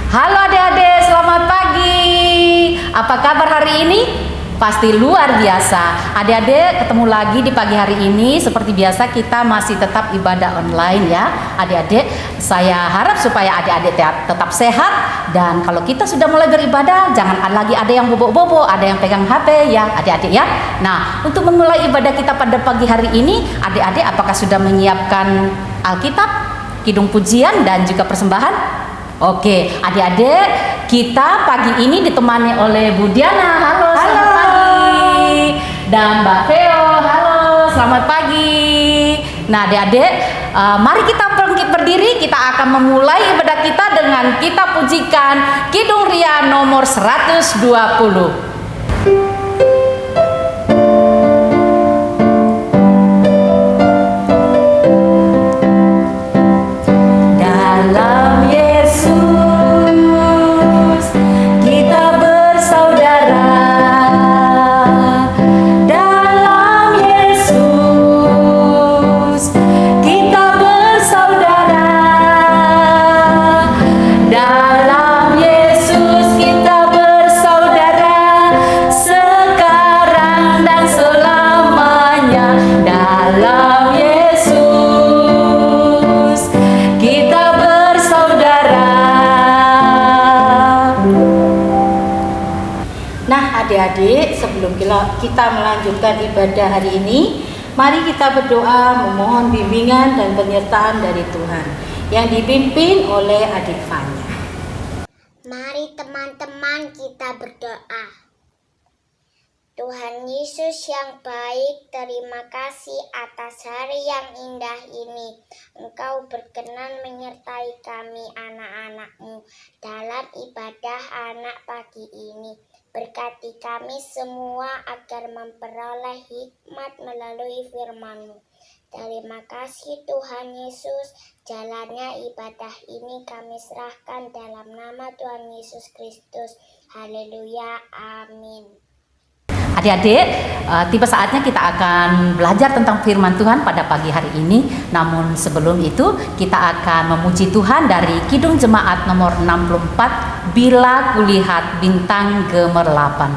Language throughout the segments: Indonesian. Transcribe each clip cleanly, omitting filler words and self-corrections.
Halo adik-adik, selamat pagi. Apa kabar hari ini? Pasti luar biasa. Adik-adik ketemu lagi di pagi hari ini. Seperti biasa kita masih tetap ibadah online ya. Adik-adik, saya harap supaya adik-adik tetap sehat. Dan kalau kita sudah mulai beribadah, jangan lagi ada yang bobo-bobo, ada yang pegang HP ya adik-adik ya. Nah, untuk memulai ibadah kita pada pagi hari ini, adik-adik apakah sudah menyiapkan Alkitab, kidung pujian dan juga persembahan? Oke, adik-adik, kita pagi ini ditemani oleh Bu Diana. Halo, selamat pagi. Dan Mbak Veo, halo, selamat pagi. Nah, adik-adik, mari kita bangkit berdiri. Kita akan memulai ibadah kita dengan kita pujikan Kidung Ria nomor 120. Adik-adik, sebelum kita melanjutkan ibadah hari ini, mari kita berdoa memohon bimbingan dan penyertaan dari Tuhan yang dipimpin oleh adik Fanya. Mari teman-teman kita berdoa. Tuhan Yesus yang baik, terima kasih atas hari yang indah ini. Engkau berkenan menyertai kami anak-anak-Mu dalam ibadah anak pagi ini. Berkati kami semua agar memperoleh hikmat melalui firman-Mu. Terima kasih Tuhan Yesus. Jalannya ibadah ini kami serahkan dalam nama Tuhan Yesus Kristus. Haleluya, amin. Adik-adik, tiba saatnya kita akan belajar tentang firman Tuhan pada pagi hari ini. Namun sebelum itu kita akan memuji Tuhan dari Kidung Jemaat nomor 64, Bila Kulihat Bintang Gemerlapan.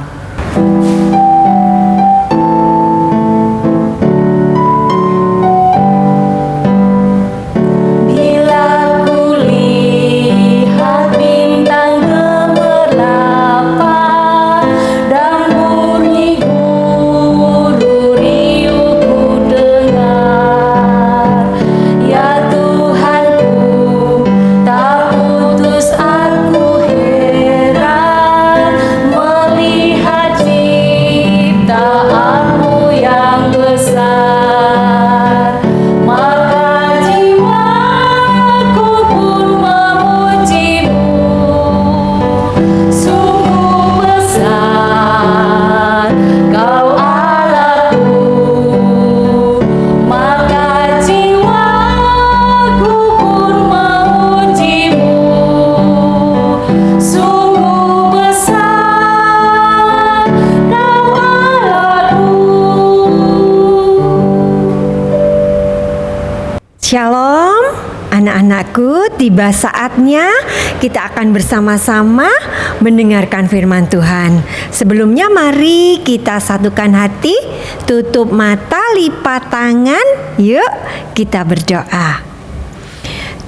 Shalom anak-anakku, tiba saatnya kita akan bersama-sama mendengarkan firman Tuhan. Sebelumnya mari kita satukan hati, tutup mata, lipat tangan, yuk kita berdoa.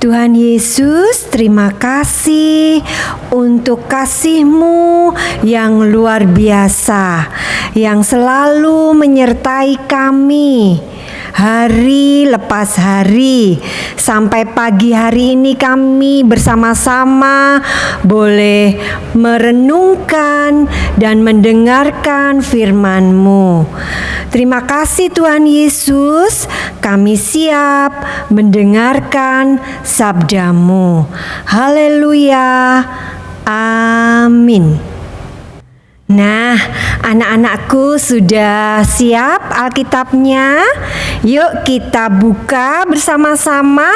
Tuhan Yesus, terima kasih untuk kasih-Mu yang luar biasa, yang selalu menyertai kami hari lepas hari. Sampai pagi hari ini kami bersama-sama boleh merenungkan dan mendengarkan firman-Mu. Terima kasih Tuhan Yesus, kami siap mendengarkan sabda-Mu. Haleluya, amin. Nah, anak-anakku sudah siap Alkitabnya? Yuk kita buka bersama-sama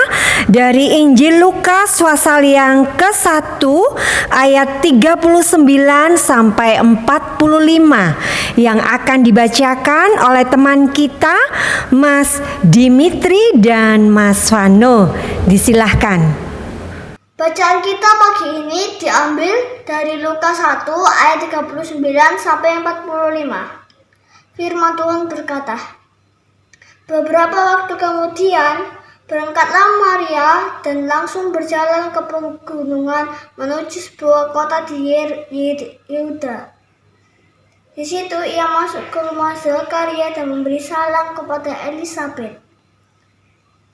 dari Injil Lukas pasal yang ke-1 ayat 39 sampai 45 yang akan dibacakan oleh teman kita Mas Dimitri dan Mas Vano. Disilahkan. Bacaan kita pagi ini diambil dari Lukas 1 ayat 39 sampai 45. Firman Tuhan berkata, beberapa waktu kemudian berangkatlah Maria dan langsung berjalan ke pegunungan menuju sebuah kota di Yehuda. Di situ ia masuk ke rumah Zakaria dan memberi salam kepada Elisabet.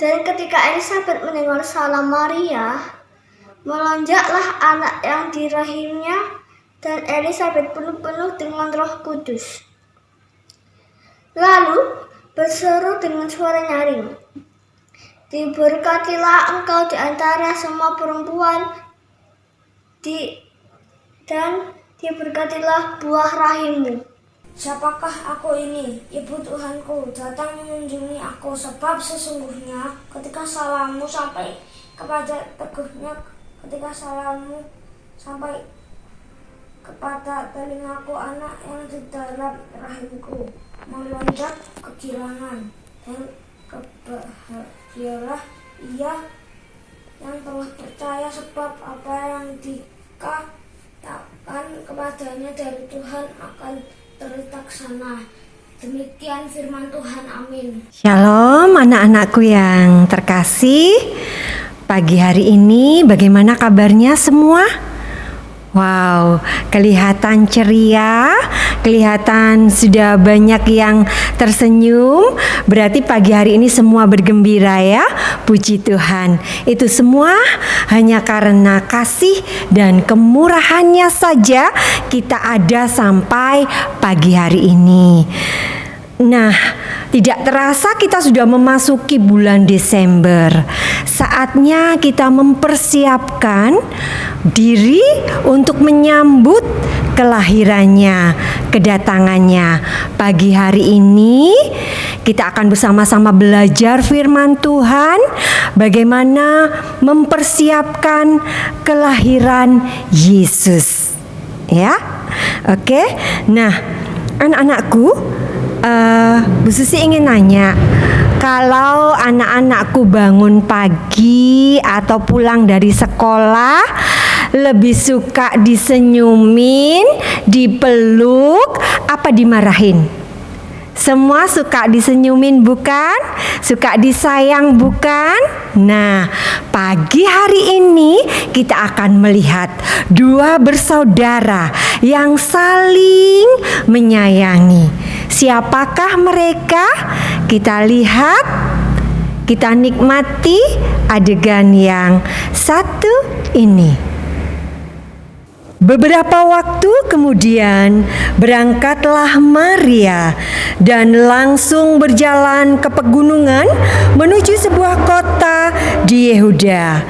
Dan ketika Elisabet mendengar salam Maria, melonjaklah anak yang di rahimnya, dan Elisabet penuh dengan Roh Kudus. Lalu berseru dengan suara nyaring, diberkatilah engkau di antara semua perempuan, dan diberkatilah buah rahimmu. Siapakah aku ini, Ibu Tuhanku, datang mengunjungi aku, sebab sesungguhnya ketika salammu sampai kepada telingaku, anak yang di dalam rahimku melonjak kegirangan, dan berbahagialah ia yang telah percaya, sebab apa yang dikatakan kepadanya dari Tuhan akan terlaksana. Demikian firman Tuhan, amin. Shalom anak-anakku yang terkasih. Pagi hari ini bagaimana kabarnya semua? Wow, kelihatan ceria, kelihatan sudah banyak yang tersenyum. Berarti pagi hari ini semua bergembira ya. Puji Tuhan. Itu semua hanya karena kasih dan kemurahannya saja kita ada sampai pagi hari ini. Nah, tidak terasa kita sudah memasuki bulan Desember. Saatnya kita mempersiapkan diri untuk menyambut kelahirannya, kedatangannya. Pagi hari ini kita akan bersama-sama belajar firman Tuhan, bagaimana mempersiapkan kelahiran Yesus. Ya, oke. Nah, anak-anakku, Bu Susi ingin nanya, kalau anak-anakku bangun pagi atau pulang dari sekolah, lebih suka disenyumin, dipeluk, apa dimarahin? Semua suka disenyumin bukan? Suka disayang bukan? Nah, pagi hari ini kita akan melihat dua bersaudara yang saling menyayangi. Siapakah mereka? Kita lihat, kita nikmati adegan yang satu ini. Beberapa waktu kemudian berangkatlah Maria dan langsung berjalan ke pegunungan menuju sebuah kota di Yehuda.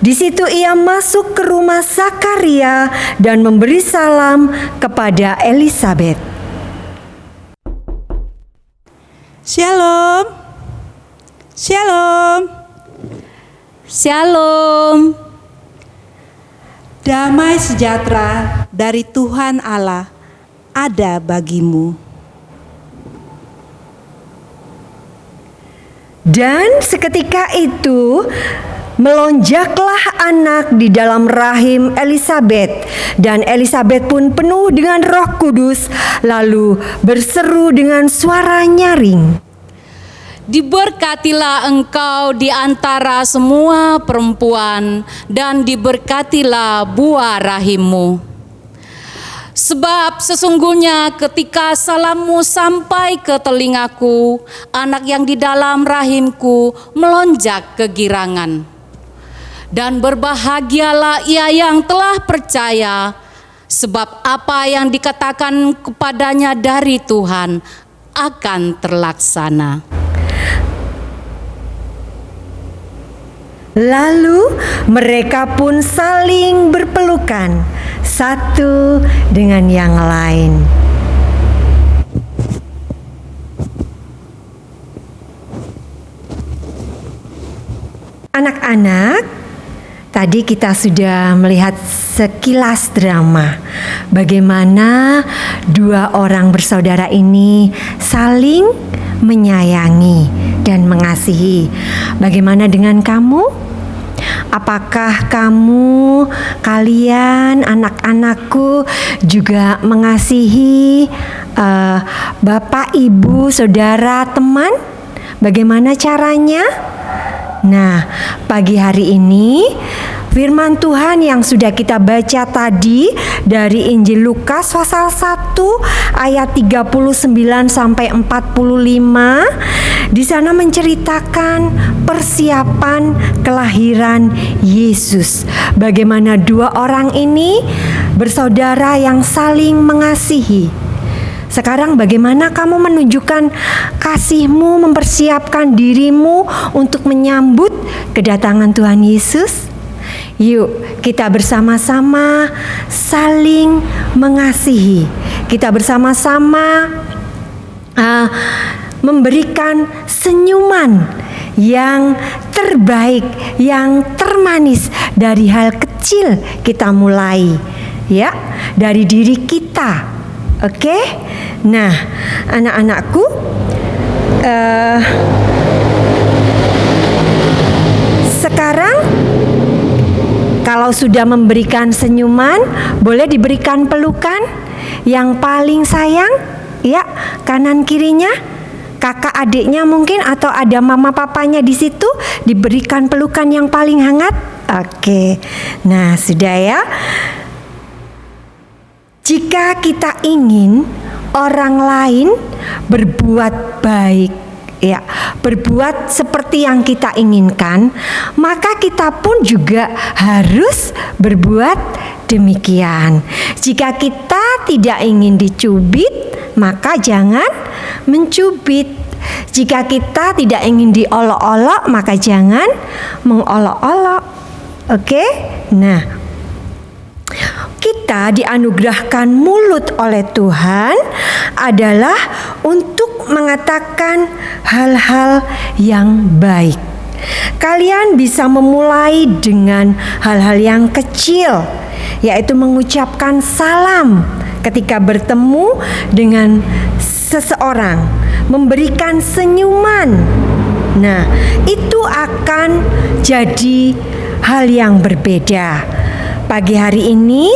Di situ ia masuk ke rumah Zakaria dan memberi salam kepada Elisabet. Shalom. Shalom. Shalom. Damai sejahtera dari Tuhan Allah ada bagimu. Dan seketika itu melonjaklah anak di dalam rahim Elisabet, dan Elisabet pun penuh dengan Roh Kudus, lalu berseru dengan suara nyaring, Diberkatilah engkau di antara semua perempuan, dan diberkatilah buah rahimmu. Sebab sesungguhnya ketika salammu sampai ke telingaku, anak yang di dalam rahimku melonjak kegirangan. Dan berbahagialah ia yang telah percaya, sebab apa yang dikatakan kepadanya dari Tuhan akan terlaksana. Lalu mereka pun saling berpelukan satu dengan yang lain. Anak-anak, tadi kita sudah melihat sekilas drama bagaimana dua orang bersaudara ini saling menyayangi dan mengasihi. Bagaimana dengan kamu? apakah kalian anak-anakku juga mengasihi Bapak, Ibu, Saudara, teman? Bagaimana caranya? Nah, pagi hari ini firman Tuhan yang sudah kita baca tadi dari Injil Lukas pasal 1 ayat 39 sampai 45 di sana menceritakan persiapan kelahiran Yesus. Bagaimana dua orang ini bersaudara yang saling mengasihi. Sekarang bagaimana kamu menunjukkan kasihmu, mempersiapkan dirimu untuk menyambut kedatangan Tuhan Yesus? Yuk kita bersama-sama saling mengasihi. Kita bersama-sama memberikan senyuman yang terbaik, yang termanis dari hal kecil kita mulai, ya, dari diri kita. Oke? Nah, anak-anakku, sekarang kalau sudah memberikan senyuman, boleh diberikan pelukan yang paling sayang, ya, kanan kirinya, kakak adiknya mungkin, atau ada mama papanya di situ, diberikan pelukan yang paling hangat. Oke, nah sudah ya. Jika kita ingin orang lain berbuat baik, ya, berbuat seperti yang kita inginkan, maka kita pun juga harus berbuat demikian. Jika kita tidak ingin dicubit, maka jangan mencubit. Jika kita tidak ingin diolok-olok, maka jangan mengolok-olok. Oke? Nah, kita dianugerahkan mulut oleh Tuhan adalah untuk mengatakan hal-hal yang baik. Kalian bisa memulai dengan hal-hal yang kecil, yaitu mengucapkan salam ketika bertemu dengan seseorang, memberikan senyuman. Nah, itu akan jadi hal yang berbeda. Pagi hari ini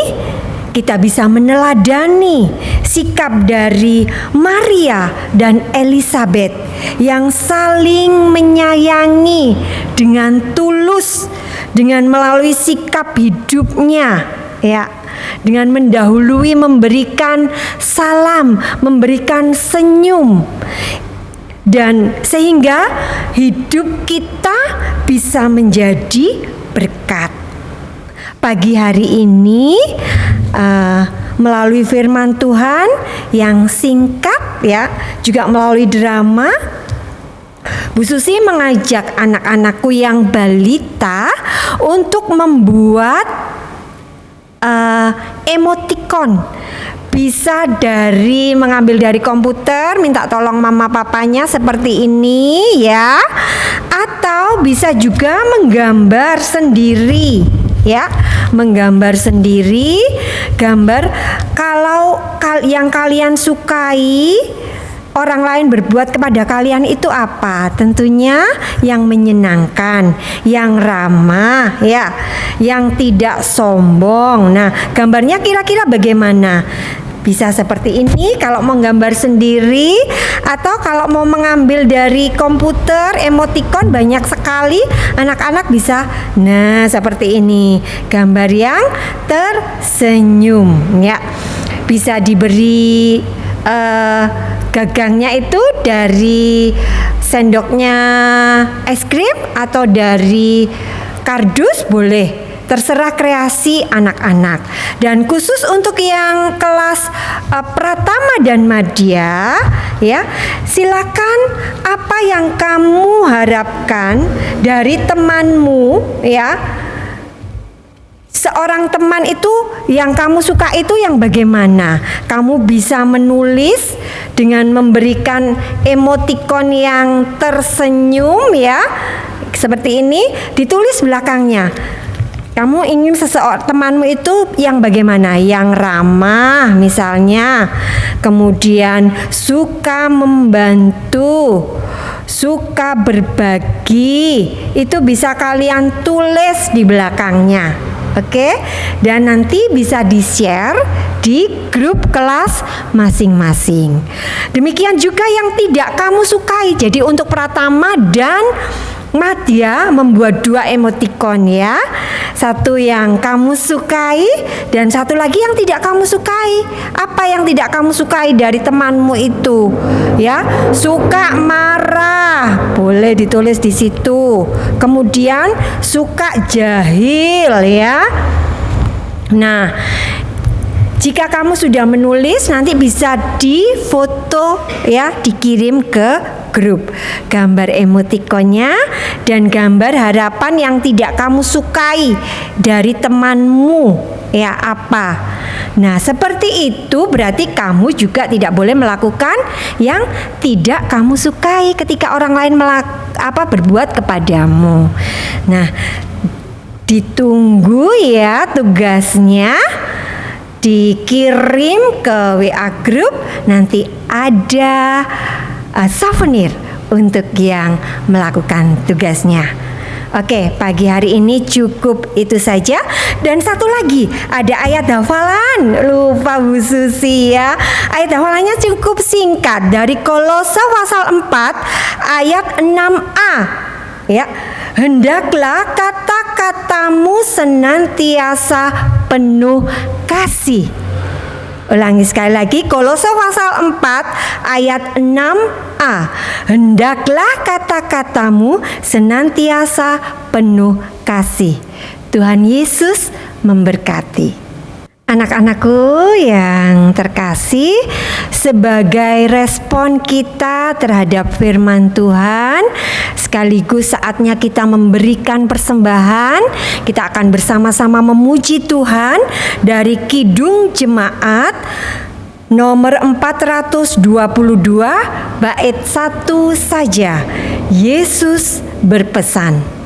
kita bisa meneladani sikap dari Maria dan Elizabeth yang saling menyayangi dengan tulus, dengan melalui sikap hidupnya, ya, dengan mendahului memberikan salam, memberikan senyum, dan sehingga hidup kita bisa menjadi berkat. Pagi hari ini melalui firman Tuhan yang singkat, ya, juga melalui drama, Bu Susi mengajak anak-anakku yang balita untuk membuat emoticon. Bisa mengambil dari komputer, minta tolong mama papanya seperti ini, ya, atau bisa juga menggambar sendiri, ya, menggambar sendiri, gambar kalau yang kalian sukai orang lain berbuat kepada kalian itu apa? Tentunya yang menyenangkan, yang ramah, ya, yang tidak sombong. Nah, gambarnya kira-kira bagaimana? Bisa seperti ini kalau mau gambar sendiri, atau kalau mau mengambil dari komputer, emoticon banyak sekali, anak-anak bisa, nah seperti ini, gambar yang tersenyum, ya. Bisa diberi gagangnya itu dari sendoknya es krim atau dari kardus, boleh. Terserah kreasi anak-anak. Dan khusus untuk yang kelas Pratama dan Madya, ya, silakan apa yang kamu harapkan dari temanmu, ya. Seorang teman itu yang kamu suka itu yang bagaimana? Kamu bisa menulis dengan memberikan emoticon yang tersenyum, ya. Seperti ini, ditulis belakangnya. Kamu ingin temanmu itu yang bagaimana? Yang ramah misalnya, kemudian suka membantu, suka berbagi. Itu bisa kalian tulis di belakangnya. Oke? Dan nanti bisa di-share di grup kelas masing-masing. Demikian juga yang tidak kamu sukai. Jadi untuk Pratama dan Madya membuat 2 emotikon ya. Satu yang kamu sukai dan satu lagi yang tidak kamu sukai. Apa yang tidak kamu sukai dari temanmu itu? Ya, suka marah, boleh ditulis di situ. Kemudian suka jahil ya. Nah, jika kamu sudah menulis, nanti bisa difoto ya, dikirim ke grup gambar emotikonnya dan gambar harapan yang tidak kamu sukai dari temanmu ya apa. Nah, seperti itu berarti kamu juga tidak boleh melakukan yang tidak kamu sukai ketika orang lain berbuat kepadamu. Nah, ditunggu ya tugasnya, dikirim ke WA grup, nanti ada souvenir untuk yang melakukan tugasnya. Oke, pagi hari ini cukup itu saja. Dan satu lagi, ada ayat hafalan. Lupa Bu Susi ya. Ayat hafalannya cukup singkat dari Kolose pasal 4 ayat 6a. Ya. Hendaklah kata-katamu senantiasa penuh kasih. Ulangi sekali lagi, Kolose pasal 4 ayat 6a. Hendaklah kata-katamu senantiasa penuh kasih. Tuhan Yesus memberkati. Anak-anakku yang terkasih, sebagai respon kita terhadap firman Tuhan, sekaligus saatnya kita memberikan persembahan. Kita akan bersama-sama memuji Tuhan dari Kidung Jemaat nomor 422 bait 1 saja. Yesus berpesan.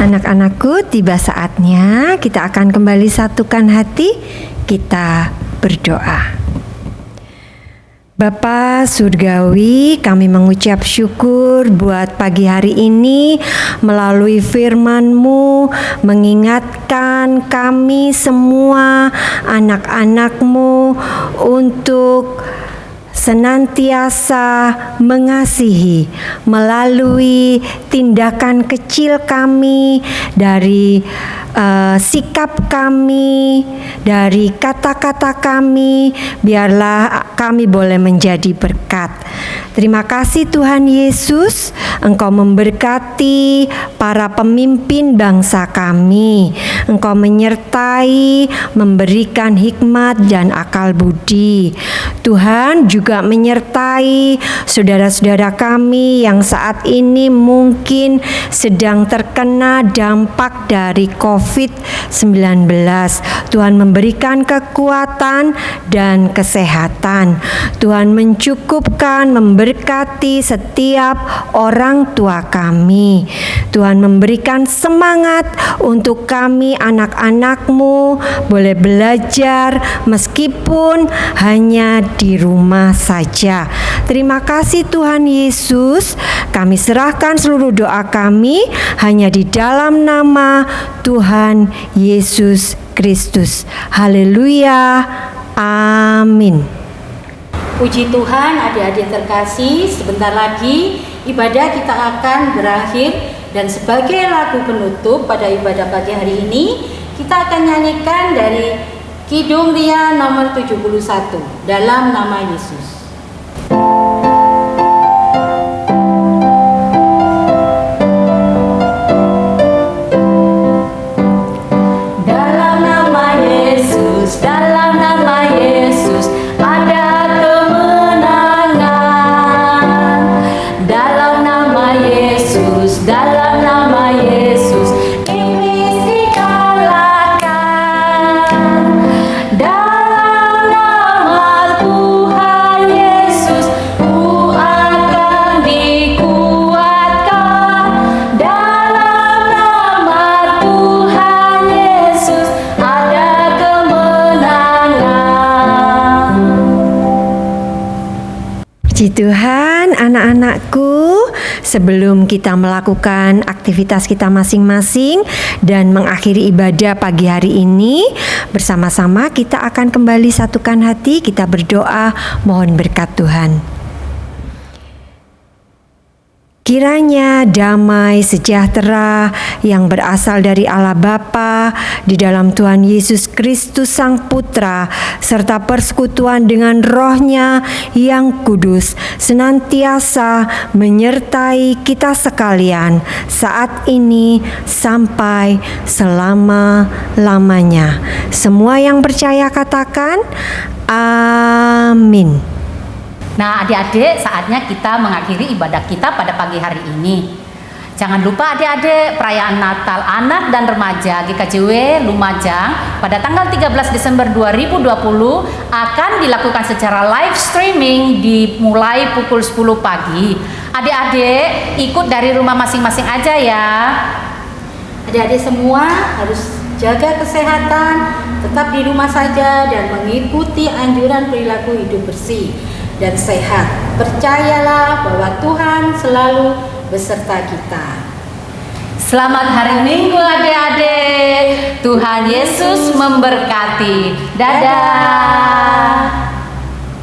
Anak-anakku, tiba saatnya kita akan kembali satukan hati, kita berdoa. Bapa Surgawi, kami mengucap syukur buat pagi hari ini melalui firman-Mu mengingatkan kami semua anak-anak-Mu untuk senantiasa mengasihi melalui tindakan kecil kami, dari sikap kami, dari kata-kata kami, biarlah kami boleh menjadi berkat. Terima kasih Tuhan Yesus, Engkau memberkati para pemimpin bangsa kami. Engkau menyertai, memberikan hikmat dan akal budi. Tuhan juga menyertai saudara-saudara kami yang saat ini mungkin sedang terkena dampak dari COVID-19. Tuhan memberikan kekuatan dan kesehatan. Tuhan mencukupkan, memberkati setiap orang tua kami. Tuhan memberikan semangat untuk kami anak-anak-Mu boleh belajar meskipun hanya di rumah saja. Terima kasih Tuhan Yesus. Kami serahkan seluruh doa kami hanya di dalam nama Tuhan Yesus Kristus. Haleluya. Amin. Puji Tuhan, adik-adik terkasih, sebentar lagi ibadah kita akan berakhir, dan sebagai lagu penutup pada ibadah pagi hari ini, kita akan nyanyikan dari Kidung Ria nomor 71, Dalam Nama Yesus. Puji Tuhan, anak-anakku, sebelum kita melakukan aktivitas kita masing-masing dan mengakhiri ibadah pagi hari ini, bersama-sama kita akan kembali satukan hati, kita berdoa mohon berkat Tuhan. Kiranya damai sejahtera yang berasal dari Allah Bapa di dalam Tuhan Yesus Kristus Sang Putra serta persekutuan dengan Roh-Nya yang kudus senantiasa menyertai kita sekalian saat ini sampai selama-lamanya. Semua yang percaya katakan amin. Nah, adik-adik, saatnya kita mengakhiri ibadah kita pada pagi hari ini. Jangan lupa adik-adik, perayaan Natal anak dan remaja GKJW Lumajang pada tanggal 13 Desember 2020 akan dilakukan secara live streaming dimulai pukul 10 pagi. Adik-adik, ikut dari rumah masing-masing aja ya. Adik-adik semua harus jaga kesehatan, tetap di rumah saja dan mengikuti anjuran perilaku hidup bersih dan sehat. Percayalah bahwa Tuhan selalu beserta kita. Selamat hari Minggu adik-adik. Tuhan Yesus memberkati. Dadah.